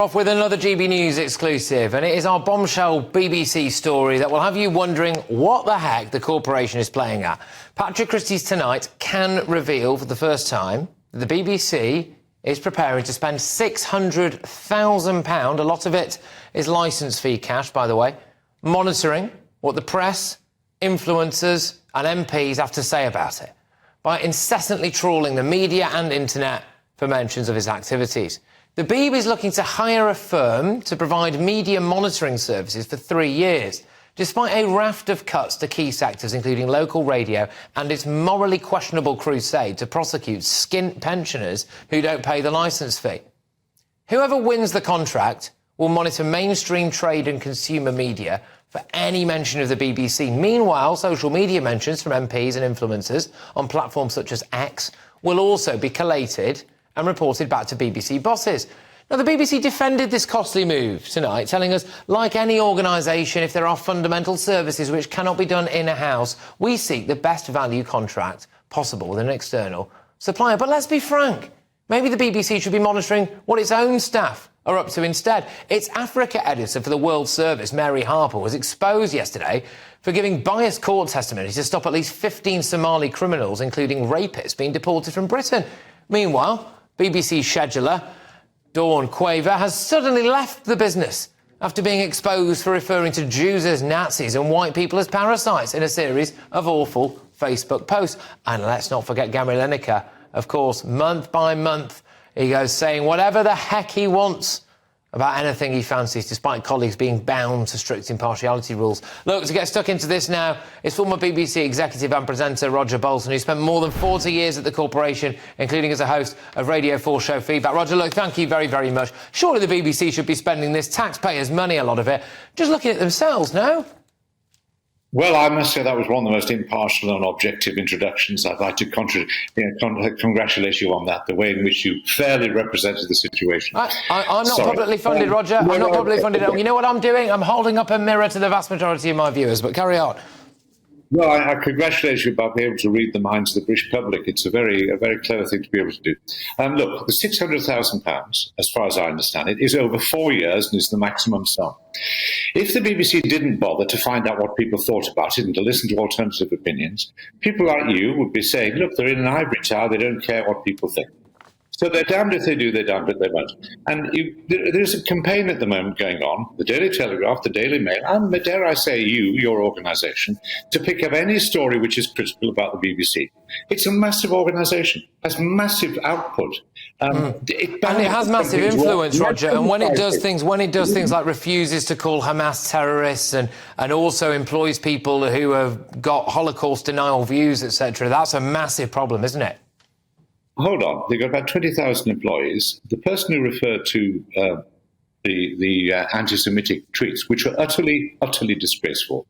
Off with another GB News exclusive, and it is our bombshell BBC story that will have you wondering what the heck the corporation is playing at. Patrick Christie's Tonight can reveal for the first time that the BBC is preparing to spend £600,000, a lot of it is licence fee cash, by the way, monitoring what the press, influencers and MPs have to say about it, by incessantly trawling the media and internet for mentions of his activities. The Beeb is looking to hire a firm to provide media monitoring services for 3 years, despite a raft of cuts to key sectors, including local radio, and its morally questionable crusade to prosecute skint pensioners who don't pay the licence fee. Whoever wins the contract will monitor mainstream trade and consumer media for any mention of the BBC. Meanwhile, social media mentions from MPs and influencers on platforms such as X will also be collated and reported back to BBC bosses. Now, the BBC defended this costly move tonight, telling us, like any organisation, if there are fundamental services which cannot be done in-house, we seek the best value contract possible with an external supplier. But let's be frank, maybe the BBC should be monitoring what its own staff are up to instead. Its Africa editor for the World Service, Mary Harper, was exposed yesterday for giving biased court testimony to stop at least 15 Somali criminals, including rapists, being deported from Britain. Meanwhile, BBC scheduler Dawn Quaver has suddenly left the business after being exposed for referring to Jews as Nazis and white people as parasites in a series of awful Facebook posts. And let's not forget Gary Lineker, of course, month by month, he goes saying whatever the heck he wants about anything he fancies, despite colleagues being bound to strict impartiality rules. Look, to get stuck into this now is former BBC executive and presenter Roger Bolton, who spent more than 40 years at the corporation, including as a host of Radio 4 show Feedback. Roger, look, thank you very, very much. Surely the BBC should be spending this taxpayers' money, a lot of it, just looking at themselves, no? Well, I must say that was one of the most impartial and objective introductions. I'd like to congratulate you on that, the way in which you fairly represented the situation. I'm not publicly funded, Roger. I'm not publicly funded. You know what I'm doing? I'm holding up a mirror to the vast majority of my viewers, but carry on. Well, I congratulate you about being able to read the minds of the British public. It's a very clever thing to be able to do. Look, the £600,000, as far as I understand it, is over 4 years and is the maximum sum. If the BBC didn't bother to find out what people thought about it and to listen to alternative opinions, people like you would be saying, look, they're in an ivory tower, they don't care what people think. So they're damned if they do, they're damned if they won't. And there's a campaign at the moment going on, the Daily Telegraph, the Daily Mail, and dare I say your organisation, to pick up any story which is critical about the BBC. It's a massive organisation, has massive output. And it has massive influence, Roger. And when it does things like refuses to call Hamas terrorists and also employs people who have got Holocaust denial views, etc., that's a massive problem, isn't it? Hold on, they've got about 20,000 employees. The person who referred to the anti-Semitic tweets, which were utterly disgraceful,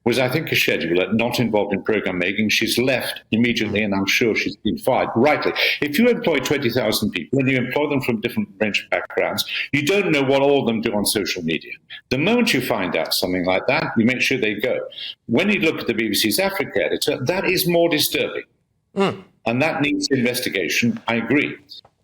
was, I think, a scheduler not involved in programme making. She's left immediately, and I'm sure she's been fired. Rightly. If you employ 20,000 people and you employ them from different range of backgrounds, you don't know what all of them do on social media. The moment you find out something like that, you make sure they go. When you look at the BBC's Africa editor, that is more disturbing. And that needs investigation, I agree.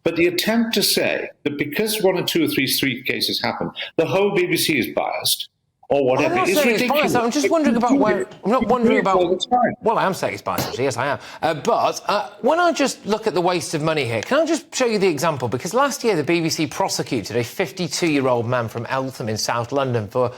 But the attempt to say that because one or two or three cases happen, the whole BBC is biased or whatever is ridiculous. I'm just wondering about where... I'm not wondering about... Well, I am saying it's biased, actually. Yes, I am. But when I just look at the waste of money here, can I just show you the example? Because last year, the BBC prosecuted a 52-year-old man from Eltham in South London for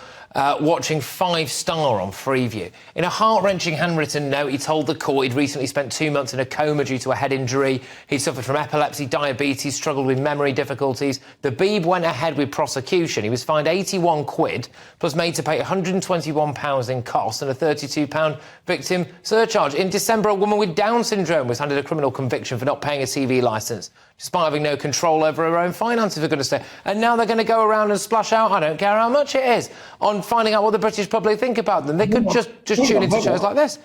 watching 5 Star on Freeview. In a heart-wrenching handwritten note, he told the court he'd recently spent 2 months in a coma due to a head injury. He'd suffered from epilepsy, diabetes, struggled with memory difficulties. The Beeb went ahead with prosecution. He was fined 81 quid, plus made to pay £121 in costs and a £32 victim surcharge. In December, a woman with Down syndrome was handed a criminal conviction for not paying a TV licence, despite having no control over her own finances, for goodness sake. And now they're going to go around and splash out, I don't care how much it is, on finding out what the British public think about them. They could just tune into shows like this.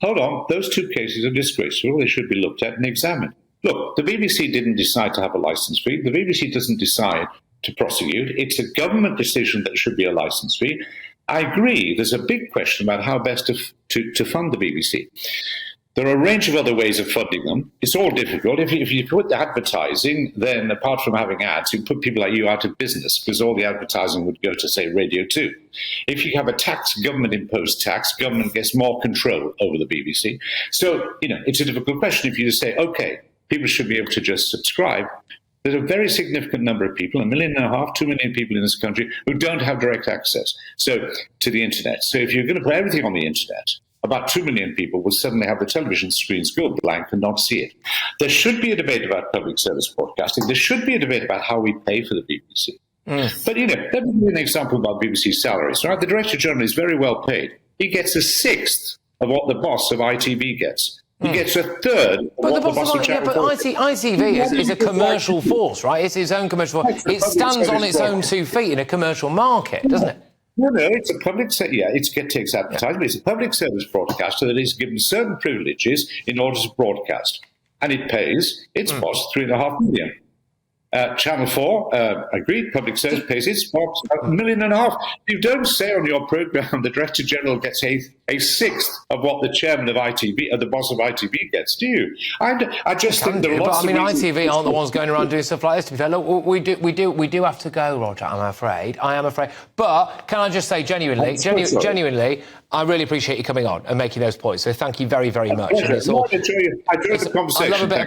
Hold on. Those 2 cases are disgraceful. They should be looked at and examined. Look, the BBC didn't decide to have a licence fee. The BBC doesn't decide to prosecute. It's a government decision that should be a licence fee. I agree. There's a big question about how best to fund the BBC. There are a range of other ways of funding them. It's all difficult. If you put the advertising, then apart from having ads, you put people like you out of business because all the advertising would go to, say, Radio 2. If you have a tax, government-imposed tax, government gets more control over the BBC. So, it's a difficult question. If you just say, OK, people should be able to just subscribe, there's a very significant number of people, 1.5 million, 2 million people in this country who don't have direct access to the internet. So if you're going to put everything on the internet, about 2 million people will suddenly have the television screens go blank and not see it. There should be a debate about public service broadcasting. There should be a debate about how we pay for the BBC. But, let me give you an example about BBC salaries. Right? The Director General is very well paid. He gets a sixth of what the boss of ITV gets. He gets a third of what the boss of Channel 4 gets. ITV is a commercial force, right? It's its own commercial force. It stands on its own 2 feet in a commercial market, doesn't it? No, it's a public sector. Yeah, it takes advertising, but it's a public service broadcaster that is given certain privileges in order to broadcast. And it pays its boss $3.5 million. Channel 4, agreed, public service pays its boss $1.5 million. You don't say on your programme the Director General gets a sixth of what the chairman of ITV, or the boss of ITV gets, do you? I just think there are lots of reasons. ITV aren't the ones going around doing stuff like this, to be fair. Look, we do have to go, Roger, I'm afraid. I am afraid. But can I just say genuinely, I really appreciate you coming on and making those points. So thank you very, very much. I enjoy the conversation. I love a bit